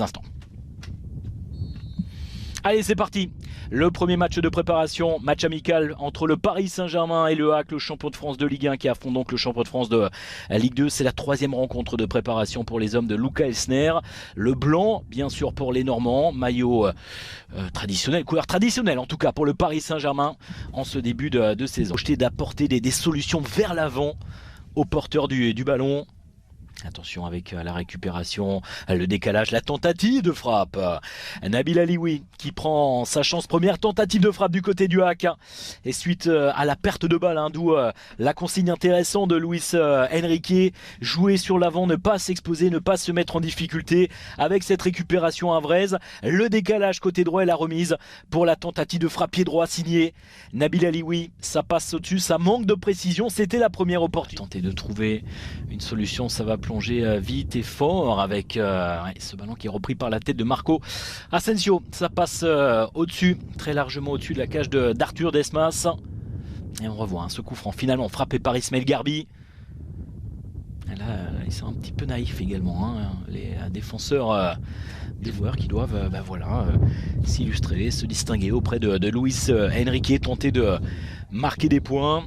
quelques instants. Allez, c'est parti. Le premier match de préparation, match amical entre le Paris Saint-Germain et le HAC, le champion de France de Ligue 1 qui affronte donc le champion de France de Ligue 2. C'est la troisième rencontre de préparation pour les hommes de Luca Elsner. Le blanc, bien sûr, pour les Normands. Maillot traditionnel, couleur traditionnelle en tout cas pour le Paris Saint-Germain en ce début de saison. Projeté d'apporter des solutions vers l'avant aux porteurs du ballon. Attention avec la récupération, le décalage, la tentative de frappe. Nabil Alioui qui prend sa chance, première tentative de frappe du côté du HAC. Et suite à la perte de balle, d'où la consigne intéressante de Luis Enrique, jouer sur l'avant, ne pas s'exposer, ne pas se mettre en difficulté avec cette récupération havraise. Le décalage côté droit et la remise pour la tentative de frappe pied droit signée Nabil Alioui. Ça passe au-dessus, ça manque de précision, c'était la première opportunité. Tenter de trouver une solution, ça va plonger vite et fort avec ce ballon qui est repris par la tête de Marco Asensio. Ça passe au-dessus, très largement au-dessus de la cage d'Arthur Desmas. Et on revoit ce coup franc finalement frappé par Ismaël Garbi. Et là, ils sont un petit peu naïfs également, les défenseurs des joueurs qui doivent s'illustrer, se distinguer auprès de Luis Enrique, tenter de marquer des points.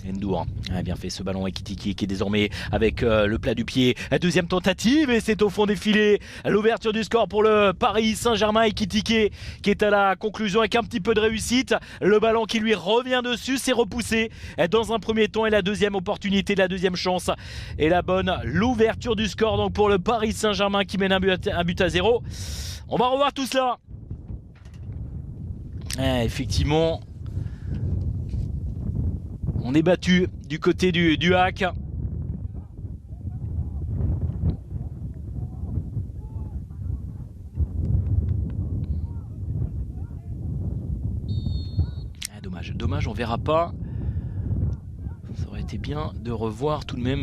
Ndour a bien fait ce ballon Ekitike qui est désormais avec le plat du pied. La deuxième tentative et c'est au fond des filets. L'ouverture du score pour le Paris Saint-Germain. Ekitike qui est à la conclusion avec un petit peu de réussite. Le ballon qui lui revient dessus, c'est repoussé dans un premier temps et la deuxième opportunité, la deuxième chance est la bonne. L'ouverture du score donc pour le Paris Saint-Germain qui mène un but à 0. On va revoir tout cela. Effectivement, on est battu du côté du HAC. Dommage, on verra pas. Ça aurait été bien de revoir tout de même.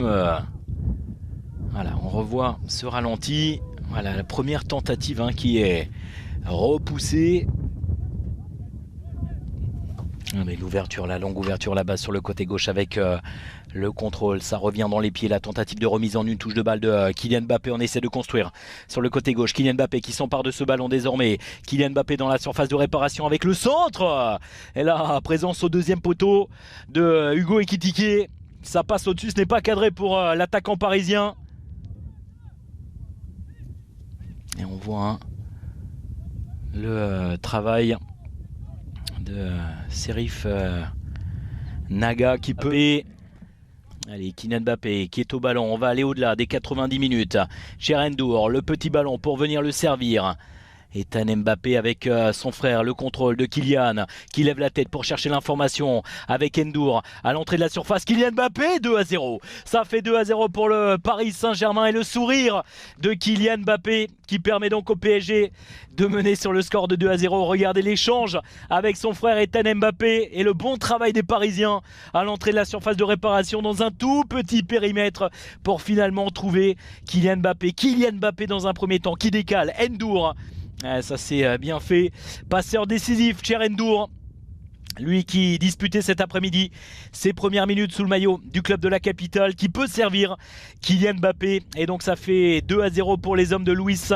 Voilà, on revoit ce ralenti. Voilà, la première tentative qui est repoussée. Mais l'ouverture, la longue ouverture là-bas sur le côté gauche avec le contrôle, ça revient dans les pieds, la tentative de remise en une touche de balle de Kylian Mbappé. On essaie de construire sur le côté gauche, Kylian Mbappé qui s'empare de ce ballon désormais. Kylian Mbappé dans la surface de réparation avec le centre. Et là, présence au deuxième poteau de Hugo Ekitike. Ça passe au-dessus, ce n'est pas cadré pour l'attaquant parisien. Et on voit le travail de Serif Naga qui peut... Allez, Kylian Mbappé qui est au ballon. On va aller au-delà des 90 minutes. Ndour, le petit ballon pour venir le servir. Ethan Mbappé avec son frère, le contrôle de Kylian qui lève la tête pour chercher l'information avec Ndour à l'entrée de la surface. Kylian Mbappé, 2-0. Ça fait 2-0 pour le Paris Saint-Germain et le sourire de Kylian Mbappé qui permet donc au PSG de mener sur le score de 2-0. Regardez l'échange avec son frère Ethan Mbappé et le bon travail des Parisiens à l'entrée de la surface de réparation dans un tout petit périmètre pour finalement trouver Kylian Mbappé. Kylian Mbappé dans un premier temps qui décale. Ndour. Ça c'est bien fait. Passeur décisif, Ndour. Lui qui disputait cet après-midi ses premières minutes sous le maillot du club de la capitale, qui peut servir Kylian Mbappé. Et donc ça fait 2-0 pour les hommes de Luis